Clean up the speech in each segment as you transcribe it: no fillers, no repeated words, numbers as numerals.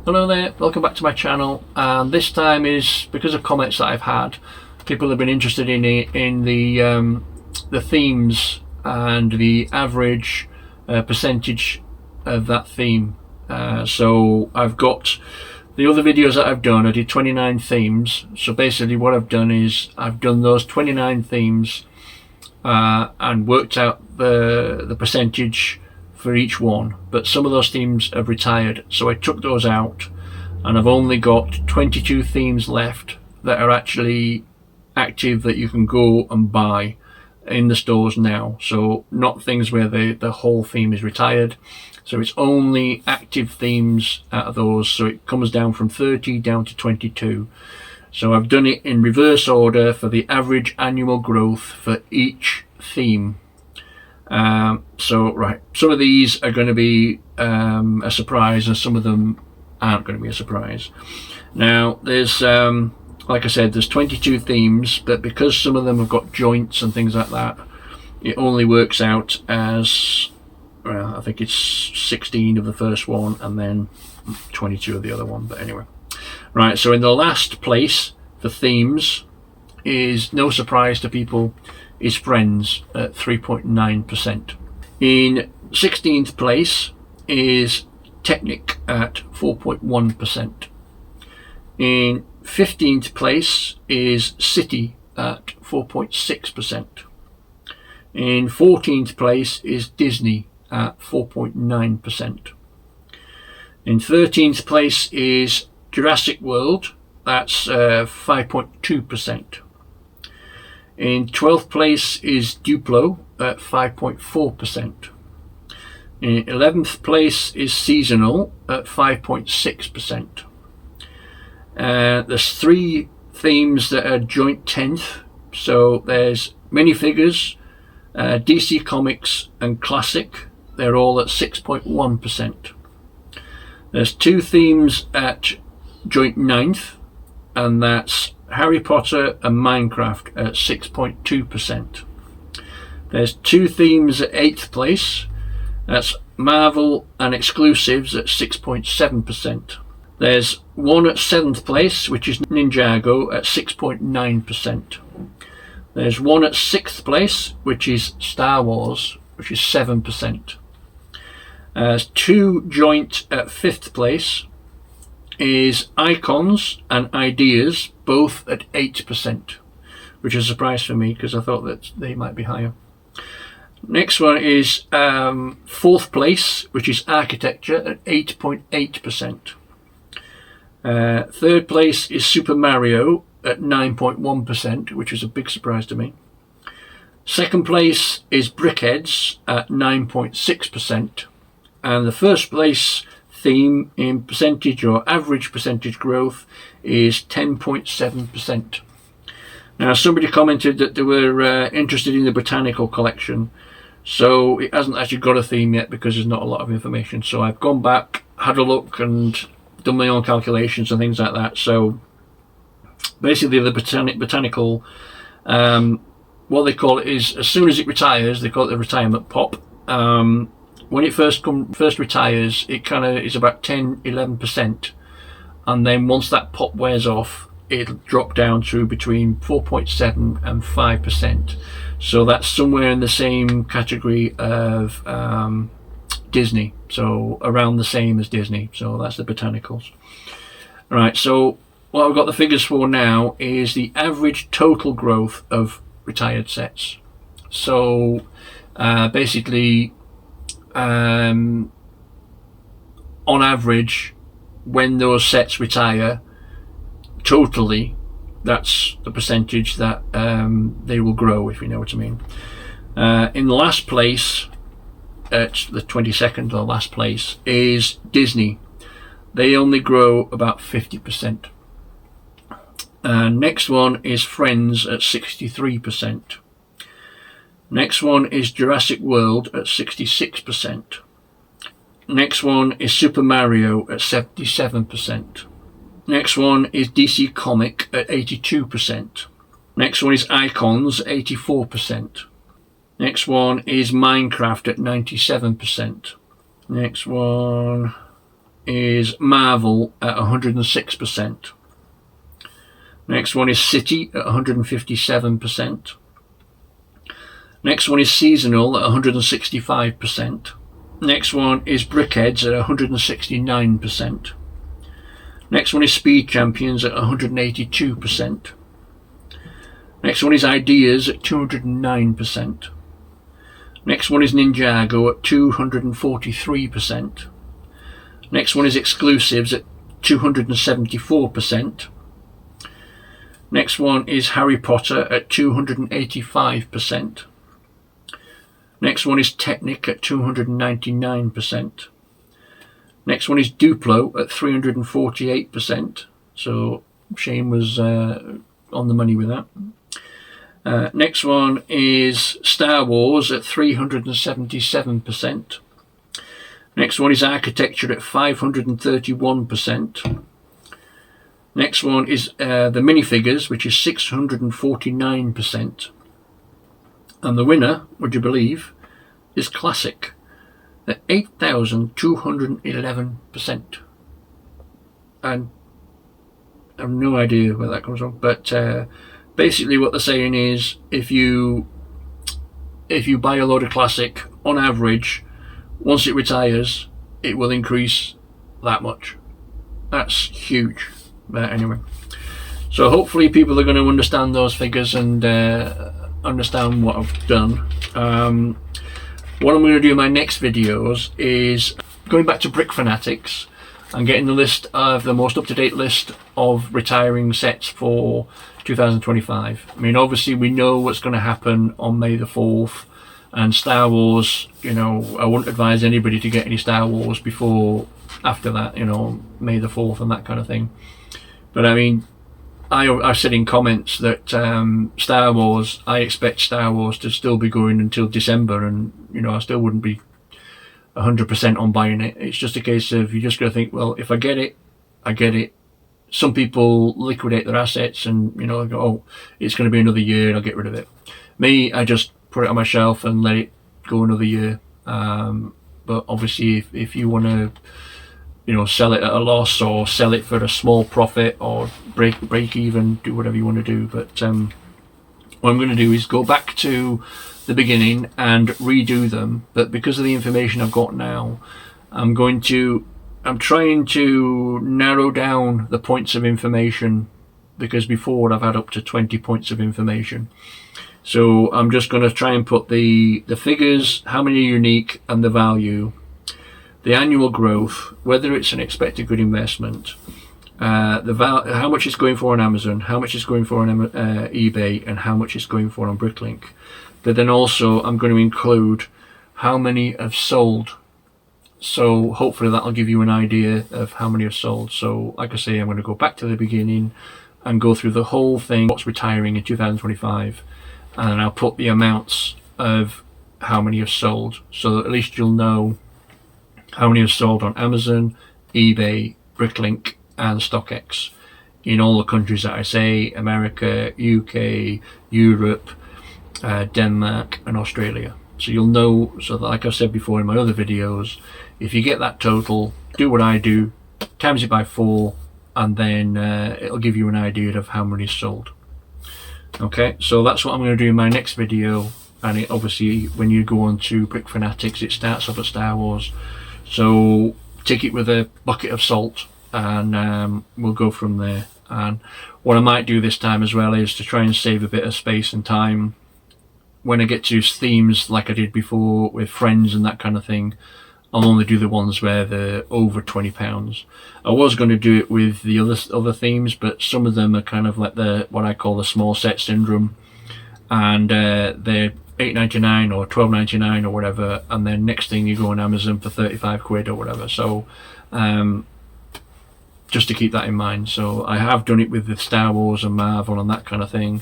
Hello there, welcome back to my channel, and this time is because of comments that I've had. People have been interested in the themes and the average percentage of that theme. So I've got the other videos that I've done. I did 29 themes. So basically what I've done is I've done those 29 themes and worked out the percentage for each one, but some of those themes have retired, so I took those out and I've only got 22 themes left that are actually active that you can go and buy in the stores now. So not things where the whole theme is retired, so it's only active themes out of those. So it comes down from 30 down to 22. So I've done it in reverse order for the average annual growth for each theme. Right, some of these are going to be a surprise, and some of them aren't going to be a surprise. Now there's like I said, there's 22 themes, but because some of them have got joints and things like that, it only works out as, well, I think it's 16 of the first one and then 22 of the other one. But anyway, right, so in the last place for themes is, no surprise to people, is Friends at 3.9%. In 16th place is Technic at 4.1%. In 15th place is City at 4.6%. In 14th place is Disney at 4.9%. In 13th place is Jurassic World, that's 5.2%. In 12th place is Duplo at 5.4%. In 11th place is Seasonal at 5.6%. There's three themes that are joint 10th. So there's minifigures, DC Comics and Classic. They're all at 6.1%. There's two themes at joint 9th, and that's Harry Potter and Minecraft at 6.2%. There's two themes at 8th place. That's Marvel and exclusives at 6.7%. There's one at 7th place, which is Ninjago at 6.9%. There's one at 6th place, which is Star Wars, which is 7%. There's two joint at 5th place is Icons and Ideas, both at 8%, which is a surprise for me because I thought that they might be higher. Next one is 4th place, which is Architecture at 8.8%. 3rd place is Super Mario at 9.1%, which is a big surprise to me. 2nd place is Brickheads at 9.6%. And the 1st place theme in percentage or average percentage growth is 10.7%. Now somebody commented that they were interested in the botanical collection, so it hasn't actually got a theme yet because there's not a lot of information. So I've gone back, had a look and done my own calculations and things like that. So basically the botanical, what they call it is, as soon as it retires, they call it the retirement pop. When it first retires, it kind of is about 10-11%, and then once that pop wears off, it'll drop down to between 4.7 and 5%. So that's somewhere in the same category of Disney, so around the same as Disney. So that's the botanicals. Right, so what I've got the figures for now is the average total growth of retired sets. So basically, on average, when those sets retire totally, that's the percentage that they will grow, if you know what I mean. In last place, at the 22nd or last place, is Disney. They only grow about 50%. Next one is Friends at 63%. Next one is Jurassic World at 66%. Next one is Super Mario at 77%. Next one is DC Comic at 82%. Next one is Icons, 84%. Next one is Minecraft at 97%. Next one is Marvel at 106%. Next one is City at 157%. Next one is Seasonal at 165%. Next one is Brickheads at 169%. Next one is Speed Champions at 182%. Next one is Ideas at 209%. Next one is Ninjago at 243%. Next one is Exclusives at 274%. Next one is Harry Potter at 285%. Next one is Technic at 299%. Next one is Duplo at 348%. So Shane was on the money with that. Next one is Star Wars at 377%. Next one is Architecture at 531%. Next one is the minifigures, which is 649%. And the winner, would you believe, is Classic at 8,211%. And I have no idea where that comes from, but basically what they're saying is if you buy a load of Classic, on average, once it retires, it will increase that much. That's huge. But anyway, so hopefully people are going to understand those figures and understand what I've done. What I'm going to do in my next videos is going back to Brick Fanatics and getting the list of the most up-to-date list of retiring sets for 2025. I mean, obviously we know what's going to happen on May the 4th, and Star Wars, you know, I wouldn't advise anybody to get any Star Wars after that, you know, May the 4th and that kind of thing. But I mean, I said in comments that Star Wars, I expect Star Wars to still be going until December, and you know, I still wouldn't be 100% on buying it. It's just a case of you just got to think, well, if I get it, I get it. Some people liquidate their assets and, you know, go, oh, it's going to be another year and I'll get rid of it. Me, I just put it on my shelf and let it go another year. But obviously, if you want to, you know, sell it at a loss or sell it for a small profit or break even, do whatever you want to do. But what I'm going to do is go back to the beginning and redo them. But because of the information I've got now, I'm trying to narrow down the points of information, because before I've had up to 20 points of information. So I'm just going to try and put the figures, how many are unique, and the value, the annual growth, whether it's an expected good investment, how much it's going for on Amazon, how much it's going for on eBay, and how much it's going for on Bricklink. But then also I'm going to include how many have sold. So hopefully that'll give you an idea of how many have sold. So like I say, I'm going to go back to the beginning and go through the whole thing, what's retiring in 2025, and I'll put the amounts of how many have sold, so that at least you'll know how many have sold on Amazon, eBay, Bricklink and StockX in all the countries that I say: America, UK, Europe, Denmark and Australia. So you'll know, so that, like I said before in my other videos, if you get that total, do what I do, times it by 4, and then it'll give you an idea of how many is sold. Okay, so that's what I'm going to do in my next video. And it, obviously when you go on to Brick Fanatics, it starts off at Star Wars, so take it with a bucket of salt, and we'll go from there. And what I might do this time as well is to try and save a bit of space and time when I get to themes like I did before with friends and that kind of thing. I'll only do the ones where they're over £20. I was going to do it with the other themes, but some of them are kind of like what I call the small set syndrome, and they're £8.99 or £12.99 or whatever, and then next thing you go on Amazon for 35 quid or whatever. So just to keep that in mind. So I have done it with the Star Wars and Marvel and that kind of thing,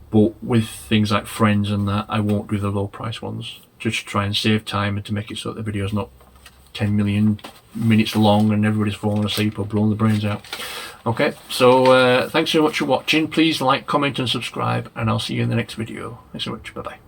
but with things like Friends and that, I won't do the low price ones, just to try and save time and to make it so that the video's not 10 million minutes long and everybody's falling asleep or blowing the brains out. Okay, so thanks so much for watching. Please like, comment and subscribe, and I'll see you in the next video. Thanks so much. Bye bye.